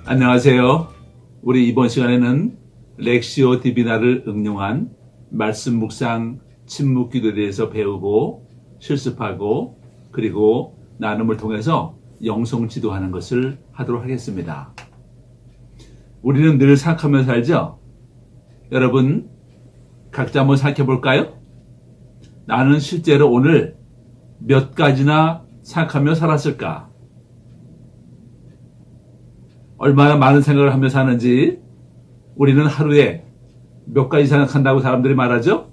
안녕하세요. 우리 이번 시간에는 렉시오 디비나를 응용한 말씀 묵상 침묵 기도에 대해서 배우고 실습하고 그리고 나눔을 통해서 영성 지도하는 것을 하도록 하겠습니다. 우리는 늘 생각하며 살죠? 여러분 각자 한번 생각해 볼까요? 나는 실제로 오늘 몇 가지나 생각하며 살았을까? 얼마나 많은 생각을 하며 사는지 우리는 하루에 몇 가지 생각한다고 사람들이 말하죠?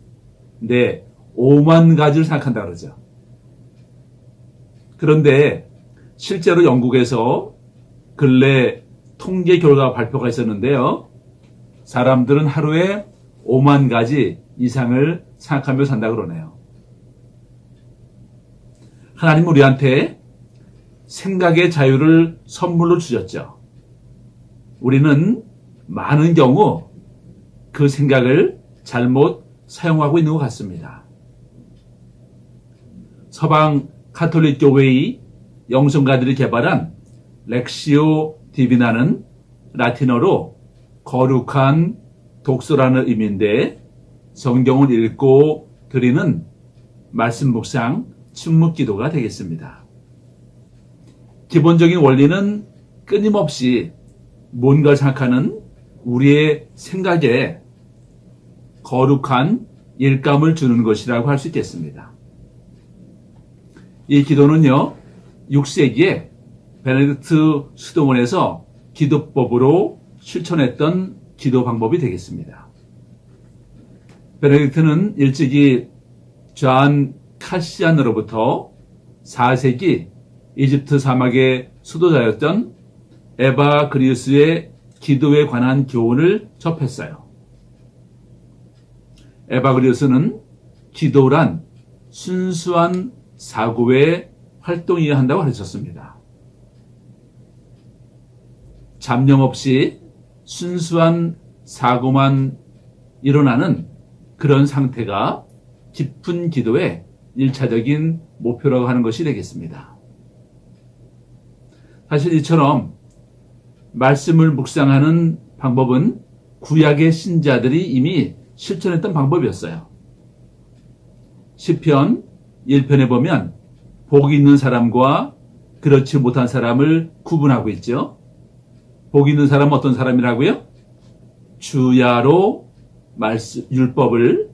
네, 5만 가지를 생각한다고 그러죠. 그런데 실제로 영국에서 근래 통계 결과 발표가 있었는데요. 사람들은 하루에 5만 가지 이상을 생각하며 산다고 그러네요. 하나님 우리한테 생각의 자유를 선물로 주셨죠. 우리는 많은 경우 그 생각을 잘못 사용하고 있는 것 같습니다. 서방 가톨릭 교회의 영성가들이 개발한 렉시오 디비나는 라틴어로 거룩한 독서라는 의미인데 성경을 읽고 드리는 말씀 묵상 침묵 기도가 되겠습니다. 기본적인 원리는 끊임없이 뭔가를 생각하는 우리의 생각에 거룩한 일감을 주는 것이라고 할 수 있겠습니다. 이 기도는요, 6세기에 베네딕트 수도원에서 기도법으로 실천했던 기도 방법이 되겠습니다. 베네딕트는 일찍이 존 카시안으로부터 4세기 이집트 사막의 수도자였던 에바그리우스의 기도에 관한 교훈을 접했어요. 에바그리우스는 기도란 순수한 사고의 활동이어야 한다고 가르쳤습니다. 잡념 없이 순수한 사고만 일어나는 그런 상태가 깊은 기도의 1차적인 목표라고 하는 것이 되겠습니다. 사실 이처럼 말씀을 묵상하는 방법은 구약의 신자들이 이미 실천했던 방법이었어요. 시편 1편에 보면 복이 있는 사람과 그렇지 못한 사람을 구분하고 있죠. 복이 있는 사람은 어떤 사람이라고요? 주야로 율법을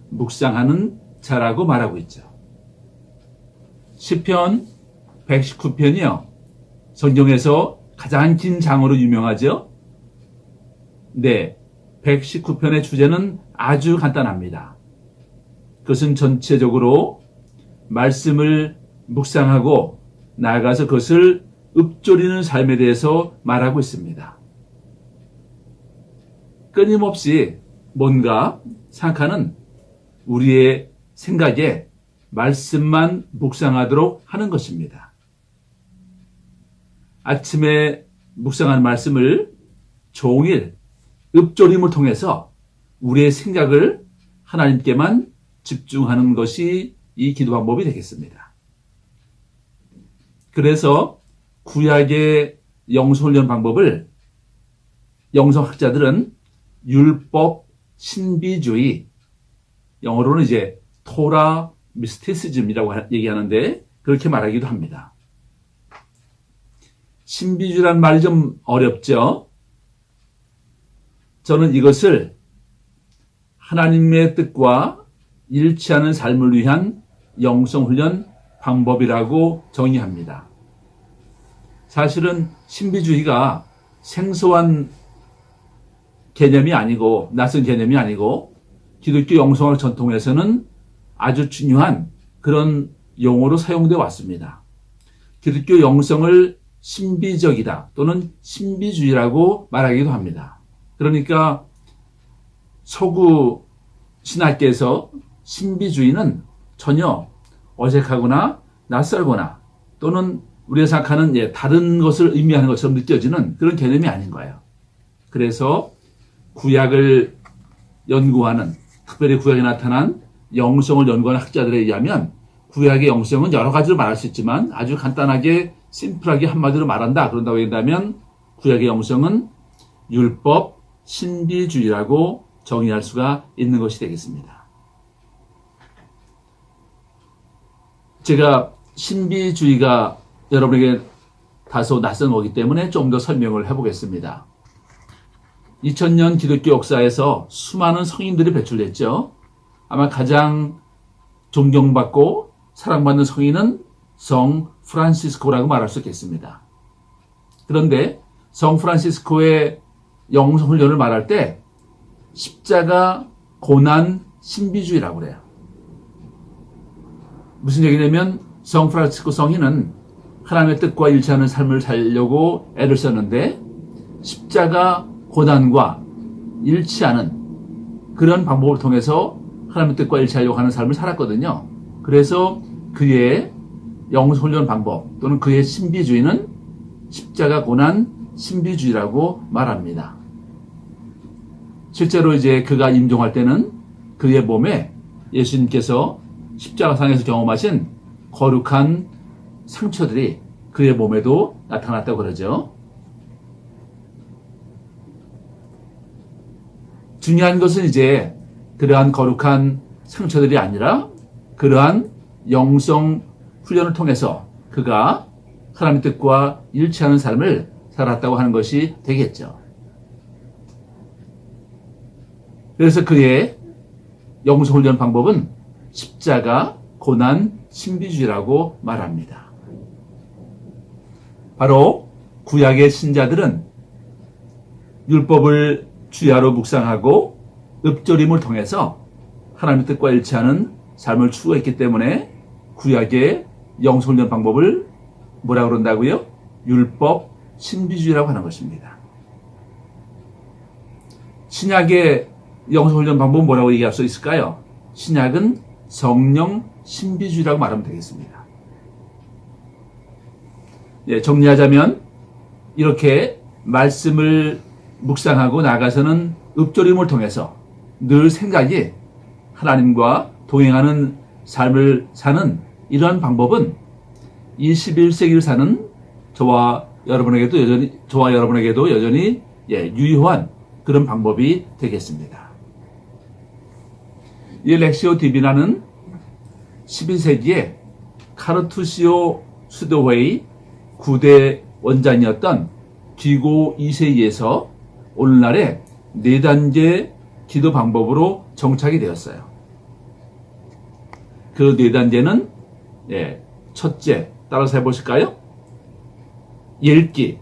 묵상하는 자라고 말하고 있죠. 시편 119편이요. 성경에서 가장 긴 장으로 유명하죠. 네, 119편의 주제는 아주 간단합니다. 그것은 전체적으로 말씀을 묵상하고 나아가서 그것을 읊조리는 삶에 대해서 말하고 있습니다. 끊임없이 뭔가 생각하는 우리의 생각에 말씀만 묵상하도록 하는 것입니다. 아침에 묵상한 말씀을 종일 읊조림을 통해서 우리의 생각을 하나님께만 집중하는 것이 이 기도 방법이 되겠습니다. 그래서 구약의 영성훈련 방법을 영성학자들은 율법 신비주의, 영어로는 이제 토라 미스티시즘이라고 얘기하는데 그렇게 말하기도 합니다. 신비주의란 말이 좀 어렵죠? 저는 이것을 하나님의 뜻과 일치하는 삶을 위한 영성훈련 방법이라고 정의합니다. 사실은 신비주의가 생소한 개념이 아니고 낯선 개념이 아니고 기독교 영성학 전통에서는 아주 중요한 그런 용어로 사용되어 왔습니다. 기독교 영성을 신비적이다 또는 신비주의라고 말하기도 합니다. 그러니까 서구 신학계에서 신비주의는 전혀 어색하거나 낯설거나 또는 우리가 생각하는 다른 것을 의미하는 것처럼 느껴지는 그런 개념이 아닌 거예요. 그래서 구약을 연구하는, 특별히 구약에 나타난 영성을 연구하는 학자들에 의하면 구약의 영성은 여러 가지로 말할 수 있지만 아주 간단하게 심플하게 한마디로 말한다. 그런다고 한다면 구약의 영성은 율법, 신비주의라고 정의할 수가 있는 것이 되겠습니다. 제가 신비주의가 여러분에게 다소 낯선 거기 때문에 좀 더 설명을 해보겠습니다. 2000년 기독교 역사에서 수많은 성인들이 배출됐죠. 아마 가장 존경받고 사랑받는 성인은 성 프란시스코라고 말할 수 있겠습니다. 그런데 성 프란시스코의 영성훈련을 말할 때 십자가, 고난, 신비주의라고 그래요. 무슨 얘기냐면 성 프란시스코 성인은 하나님의 뜻과 일치하는 삶을 살려고 애를 썼는데 십자가, 고난과 일치하는 그런 방법을 통해서 하나님의 뜻과 일치하려고 하는 삶을 살았거든요. 그래서 그의 영성훈련 방법 또는 그의 신비주의는 십자가, 고난, 신비주의라고 말합니다. 실제로 이제 그가 임종할 때는 그의 몸에 예수님께서 십자가상에서 경험하신 거룩한 상처들이 그의 몸에도 나타났다고 그러죠. 중요한 것은 이제 그러한 거룩한 상처들이 아니라 그러한 영성 훈련을 통해서 그가 하나님의 뜻과 일치하는 삶을 살았다고 하는 것이 되겠죠. 그래서 그의 영성 훈련 방법은 십자가, 고난, 신비주의라고 말합니다. 바로 구약의 신자들은 율법을 주야로 묵상하고 읊조림을 통해서 하나님의 뜻과 일치하는 삶을 추구했기 때문에 구약의 영성훈련 방법을 뭐라고 그런다고요? 율법, 신비주의라고 하는 것입니다. 신약의 영성훈련 방법은 뭐라고 얘기할 수 있을까요? 신약은 성령 신비주의라고 말하면 되겠습니다. 예, 정리하자면 이렇게 말씀을 묵상하고 나가서는 읊조림을 통해서 늘 생각이 하나님과 동행하는 삶을 사는 이러한 방법은 21세기를 사는 저와 여러분에게도 여전히 유효한 그런 방법이 되겠습니다. 이 렉시오 디비나는 12세기에 카르투시오 수도회의 9대 원장이었던 귀고 2세기에서 오늘날의 4단계 기도 방법으로 정착이 되었어요. 그 4단계는 첫째, 따라서 해보실까요? 읽기,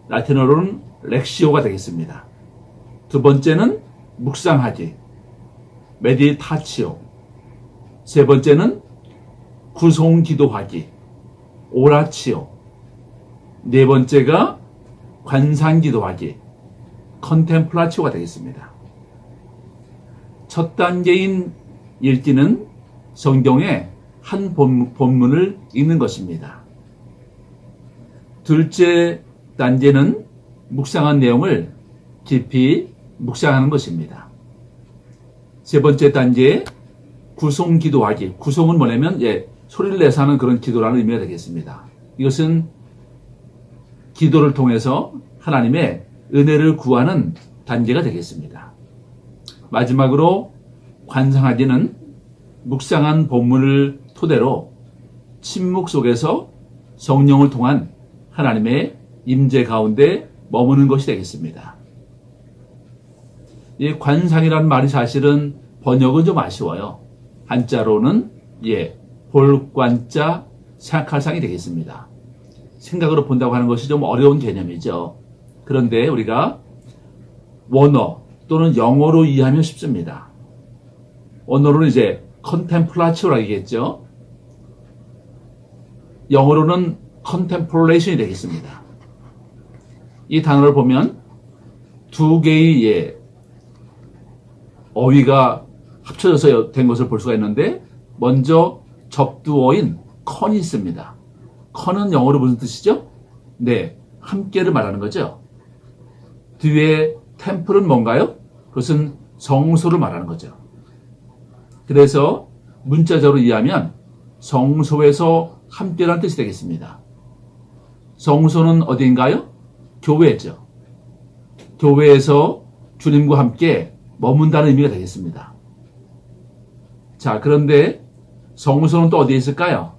라틴어로는 렉시오가 되겠습니다. 두 번째는 묵상하기, 메디타치오. 세 번째는 구송기도하기, 오라치오. 네 번째가 관상기도하기, 컨템플라치오가 되겠습니다. 첫 단계인 읽기는 성경의 한 본문을 읽는 것입니다. 둘째 단계는 묵상한 내용을 깊이 묵상하는 것입니다. 세 번째 단계 구송기도하기. 구송은 뭐냐면 소리를 내서 하는 그런 기도라는 의미가 되겠습니다. 이것은 기도를 통해서 하나님의 은혜를 구하는 단계가 되겠습니다. 마지막으로 관상하기는 묵상한 본문을 토대로 침묵 속에서 성령을 통한 하나님의 임재 가운데 머무는 것이 되겠습니다. 이 관상이라는 말이 사실은 번역은 좀 아쉬워요. 한자로는 볼관자 생각할상이 되겠습니다. 생각으로 본다고 하는 것이 좀 어려운 개념이죠. 그런데 우리가 원어 또는 영어로 이해하면 쉽습니다. 원어로는 컨템플라치오라고 얘기했죠. 영어로는 컨템플레이션이 되겠습니다. 이 단어를 보면 두 개의 어휘가 합쳐져서 된 것을 볼 수가 있는데 먼저 접두어인 컨이 있습니다. 컨은 영어로 무슨 뜻이죠? 함께를 말하는 거죠. 뒤에 템플은 뭔가요? 그것은 성소를 말하는 거죠. 그래서 문자적으로 이해하면 성소에서 함께라는 뜻이 되겠습니다. 성소는 어디인가요? 교회죠. 교회에서 주님과 함께 머문다는 의미가 되겠습니다. 자, 그런데 성소는 또 어디에 있을까요?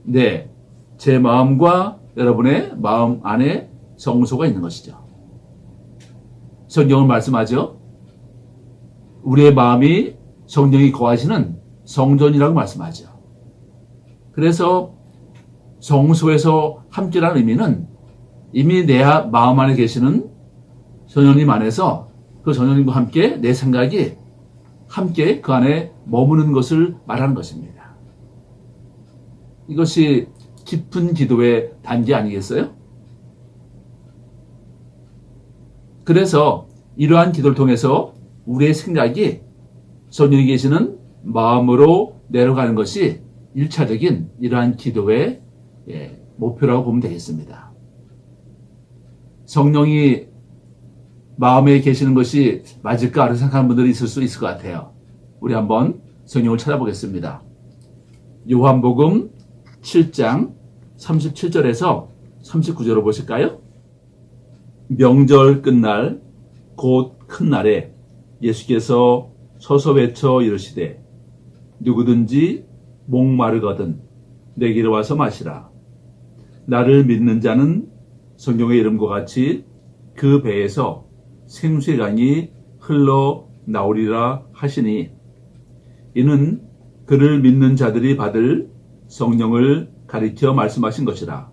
네, 제 마음과 여러분의 마음 안에 성소가 있는 것이죠. 성경은 말씀하죠. 우리의 마음이 성령이 거하시는 성전이라고 말씀하죠. 그래서 성소에서 함께라는 의미는 이미 내 마음 안에 계시는 성령님 안에서 그 성령님과 함께 내 생각이 함께 그 안에 머무는 것을 말하는 것입니다. 이것이 깊은 기도의 단계 아니겠어요? 그래서 이러한 기도를 통해서 우리의 생각이 성령이 계시는 마음으로 내려가는 것이 1차적인 이러한 기도의 목표라고 보면 되겠습니다. 성령이 마음에 계시는 것이 맞을까라고 생각하는 분들이 있을 수 있을 것 같아요. 우리 한번 성경을 찾아보겠습니다. 요한복음 7장 37절에서 39절을 보실까요? 명절 끝날 곧 큰 날에 예수께서 서서 외쳐 이르시되 누구든지 목마르거든 내게로 와서 마시라. 나를 믿는 자는 성경의 이름과 같이 그 배에서 생수의 강이 흘러 나오리라 하시니 이는 그를 믿는 자들이 받을 성령을 가리켜 말씀하신 것이라.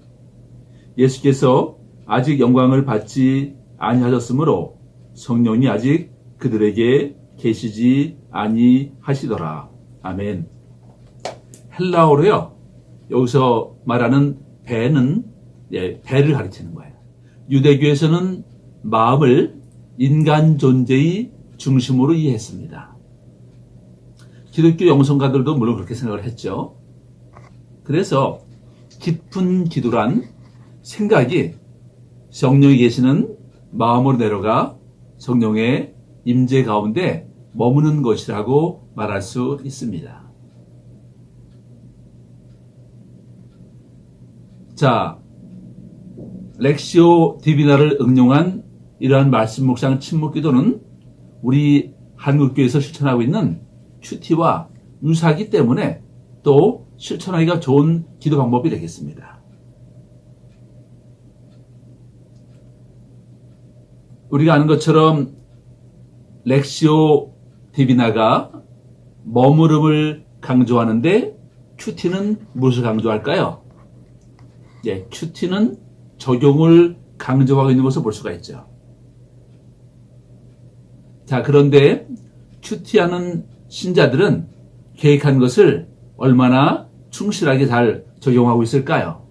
예수께서 아직 영광을 받지 아니하셨으므로 성령이 아직 그들에게 계시지 아니하시더라. 아멘. 헬라어로요. 여기서 말하는 배는 배를 가리키는 거예요. 유대교에서는 마음을 인간 존재의 중심으로 이해했습니다. 기독교 영성가들도 물론 그렇게 생각을 했죠. 그래서 깊은 기도란 생각이 성령이 계시는 마음으로 내려가 성령의 임재 가운데 머무는 것이라고 말할 수 있습니다. 자, 렉시오 디비나를 응용한 이러한 말씀 묵상 침묵 기도는 우리 한국교회에서 실천하고 있는 큐티와 유사하기 때문에 또 실천하기가 좋은 기도 방법이 되겠습니다. 우리가 아는 것처럼 렉시오 디비나가 머무름을 강조하는데 큐티는 무엇을 강조할까요? 큐티는 적용을 강조하고 있는 것을 볼 수가 있죠. 자, 그런데 큐티하는 신자들은 계획한 것을 얼마나 충실하게 잘 적용하고 있을까요?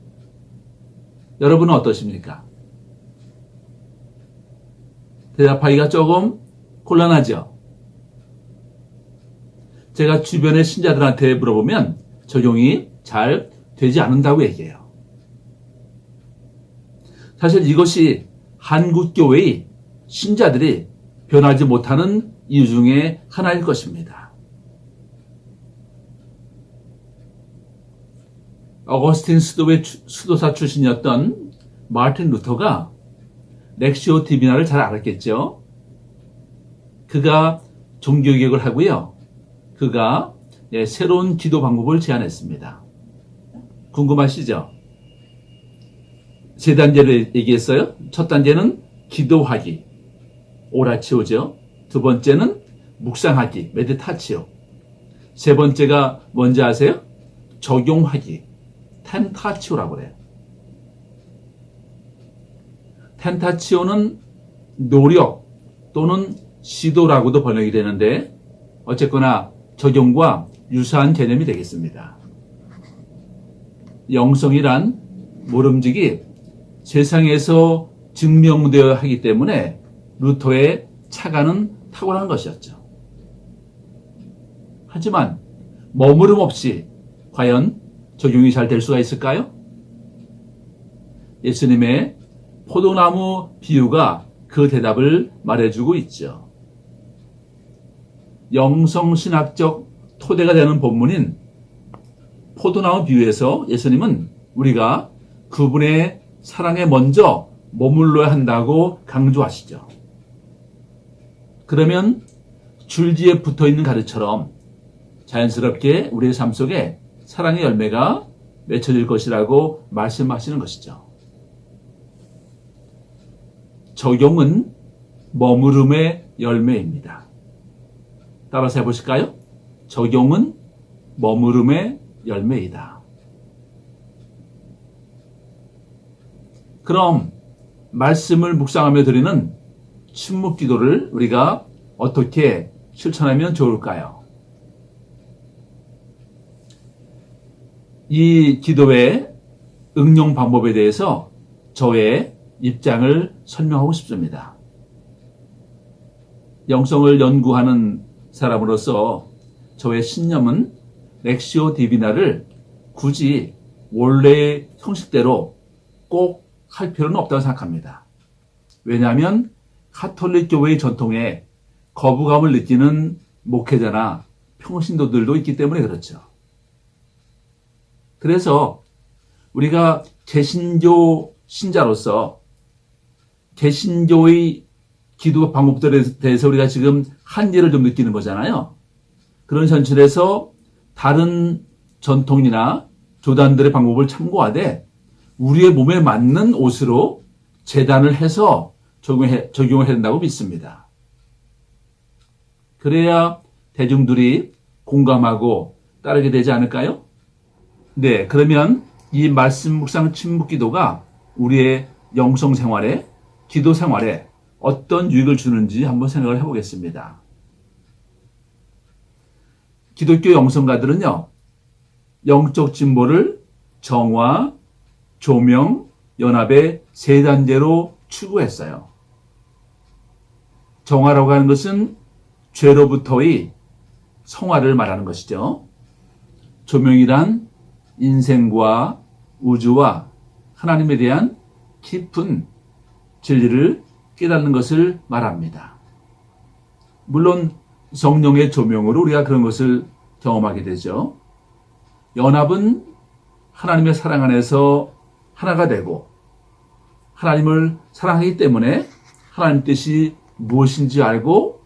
여러분은 어떠십니까? 대답하기가 조금 곤란하죠. 제가 주변의 신자들한테 물어보면 적용이 잘 되지 않는다고 얘기해요. 사실 이것이 한국교회의 신자들이 변하지 못하는 이유 중에 하나일 것입니다. 어거스틴 수도의 수도사 출신이었던 마틴 루터가 렉시오 디비나를 잘 알았겠죠. 그가 종교개혁을 하고요. 그가 새로운 기도 방법을 제안했습니다. 궁금하시죠? 세 단계를 얘기했어요. 첫 단계는 기도하기, 오라치오죠. 두 번째는 묵상하기, 메디타치오. 세 번째가 뭔지 아세요? 적용하기, 텐타치오라고 그래요. 텐타치오는 노력 또는 시도라고도 번역이 되는데 어쨌거나 적용과 유사한 개념이 되겠습니다. 영성이란 모름지기 세상에서 증명되어야 하기 때문에 루터의 차가는 탁월한 것이었죠. 하지만 머무름 없이 과연 적용이 잘 될 수가 있을까요? 예수님의 포도나무 비유가 그 대답을 말해주고 있죠. 영성신학적 토대가 되는 본문인 포도나무 비유에서 예수님은 우리가 그분의 사랑에 먼저 머물러야 한다고 강조하시죠. 그러면 줄기에 붙어있는 가루처럼 자연스럽게 우리의 삶 속에 사랑의 열매가 맺혀질 것이라고 말씀하시는 것이죠. 적용은 머무름의 열매입니다. 따라서 해보실까요? 적용은 머무름의 열매이다. 그럼 말씀을 묵상하며 드리는 침묵 기도를 우리가 어떻게 실천하면 좋을까요? 이 기도의 응용 방법에 대해서 저의 입장을 설명하고 싶습니다. 영성을 연구하는 사람으로서 저의 신념은 렉시오 디비나를 굳이 원래의 형식대로 꼭 할 필요는 없다고 생각합니다. 왜냐하면 가톨릭 교회의 전통에 거부감을 느끼는 목회자나 평신도들도 있기 때문에 그렇죠. 그래서 우리가 개신교 신자로서 개신교의 기도 방법들에 대해서 우리가 지금 한계를 좀 느끼는 거잖아요. 그런 현실에서 다른 전통이나 조단들의 방법을 참고하되 우리의 몸에 맞는 옷으로 재단을 해서 적용을 해야 된다고 믿습니다. 그래야 대중들이 공감하고 따르게 되지 않을까요? 네, 그러면 이 말씀 묵상 침묵 기도가 우리의 영성 생활에, 기도 생활에 어떤 유익을 주는지 한번 생각을 해보겠습니다. 기독교 영성가들은요, 영적 진보를 정화, 조명, 연합의 세 단계로 추구했어요. 정화라고 하는 것은 죄로부터의 성화를 말하는 것이죠. 조명이란 인생과 우주와 하나님에 대한 깊은 진리를 깨닫는 것을 말합니다. 물론 성령의 조명으로 우리가 그런 것을 경험하게 되죠. 연합은 하나님의 사랑 안에서 하나가 되고 하나님을 사랑하기 때문에 하나님 뜻이 무엇인지 알고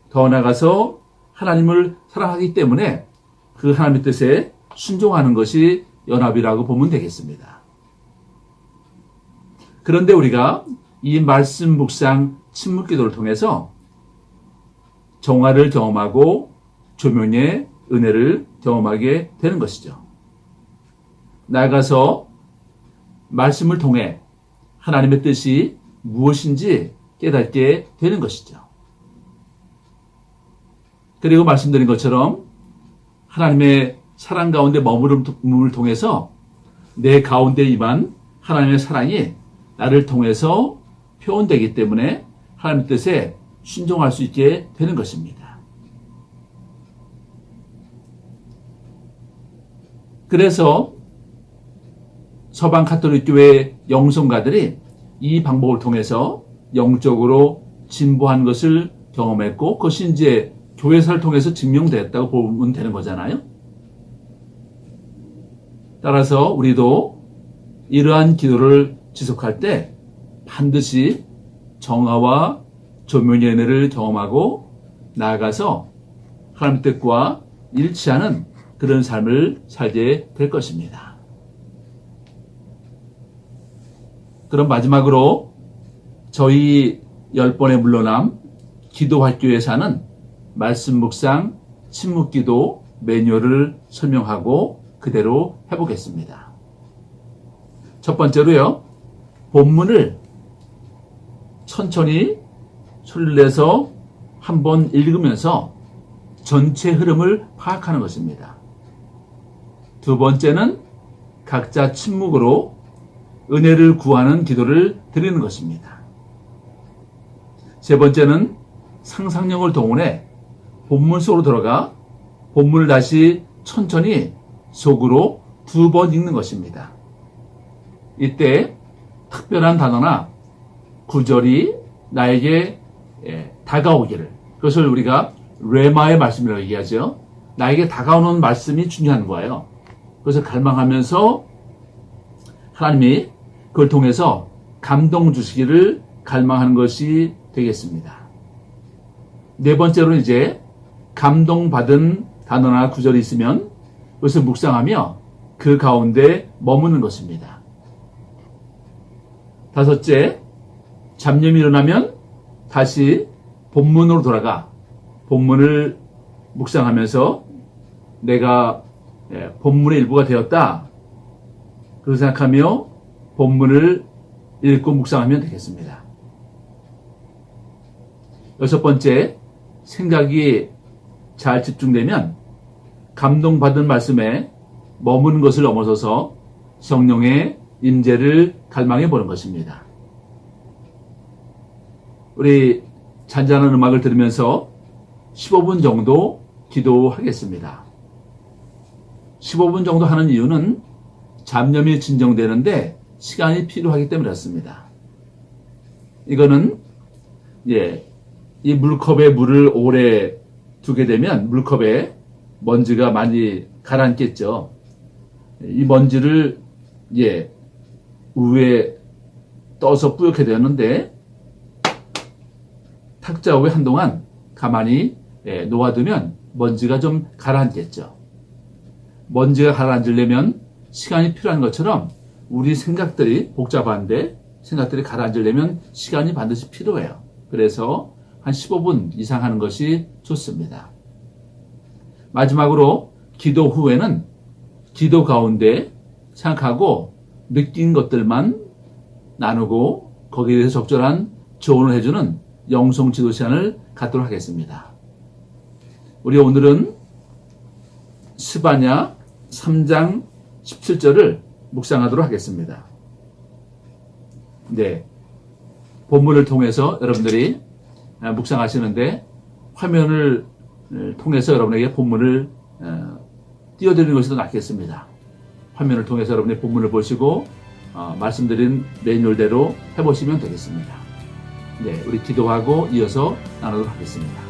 더 나아가서 하나님을 사랑하기 때문에 그 하나님의 뜻에 순종하는 것이 연합이라고 보면 되겠습니다. 그런데 우리가 이 말씀 묵상 침묵 기도를 통해서 정화를 경험하고 조명의 은혜를 경험하게 되는 것이죠. 나아가서 말씀을 통해 하나님의 뜻이 무엇인지 깨닫게 되는 것이죠. 그리고 말씀드린 것처럼 하나님의 사랑 가운데 머무름을 통해서 내 가운데 임한 하나님의 사랑이 나를 통해서 표현되기 때문에 하나님의 뜻에 순종할 수 있게 되는 것입니다. 그래서 서방 가톨릭 교회 영성가들이 이 방법을 통해서 영적으로 진보한 것을 경험했고 그것이 이제 교회사를 통해서 증명됐다고 보면 되는 거잖아요. 따라서 우리도 이러한 기도를 지속할 때 반드시 정화와 조명의 은혜를 경험하고 나아가서 하나님의 뜻과 일치하는 그런 삶을 살게 될 것입니다. 그럼 마지막으로 저희 10번의 물러남 기도활교회사는 말씀 묵상 침묵 기도 매뉴얼을 설명하고 그대로 해보겠습니다. 첫 번째로요, 본문을 천천히 소리를 내서 한번 읽으면서 전체 흐름을 파악하는 것입니다. 두 번째는 각자 침묵으로 은혜를 구하는 기도를 드리는 것입니다. 세 번째는 상상력을 동원해 본문 속으로 들어가 본문을 다시 천천히 속으로 2번 읽는 것입니다. 이때 특별한 단어나 구절이 나에게 다가오기를, 그것을 우리가 레마의 말씀이라고 얘기하죠. 나에게 다가오는 말씀이 중요한 거예요. 그래서 갈망하면서 하나님이 그걸 통해서 감동 주시기를 갈망하는 것이 되겠습니다. 네 번째로는 이제 감동받은 단어나 구절이 있으면 그것을 묵상하며 그 가운데 머무는 것입니다. 다섯째, 잡념이 일어나면 다시 본문으로 돌아가 본문을 묵상하면서 내가 본문의 일부가 되었다, 그렇게 생각하며 본문을 읽고 묵상하면 되겠습니다. 여섯 번째, 생각이 잘 집중되면 감동받은 말씀에 머무는 것을 넘어서서 성령의 임재를 갈망해 보는 것입니다. 우리 잔잔한 음악을 들으면서 15분 정도 기도하겠습니다. 15분 정도 하는 이유는 잡념이 진정되는데 시간이 필요하기 때문에 그렇습니다. 이거는 이 물컵에 물을 오래 두게 되면 물컵에 먼지가 많이 가라앉겠죠. 이 먼지를 위에 떠서 뿌옇게 되었는데 탁자 위에 한동안 가만히 놓아두면 먼지가 좀 가라앉겠죠. 먼지가 가라앉으려면 시간이 필요한 것처럼 우리 생각들이 복잡한데 생각들이 가라앉으려면 시간이 반드시 필요해요. 그래서 한 15분 이상 하는 것이 좋습니다. 마지막으로 기도 후에는 기도 가운데 생각하고 느낀 것들만 나누고 거기에 대해서 적절한 조언을 해주는 영성 지도 시간을 갖도록 하겠습니다. 우리 오늘은 스바냐 3장 17절을 묵상하도록 하겠습니다. 본문을 통해서 여러분들이 묵상하시는데 화면을 통해서 여러분에게 본문을 띄워드리는 것이 더 낫겠습니다. 화면을 통해서 여러분의 본문을 보시고 말씀드린 매뉴얼대로 해보시면 되겠습니다. 우리 기도하고 이어서 나누도록 하겠습니다.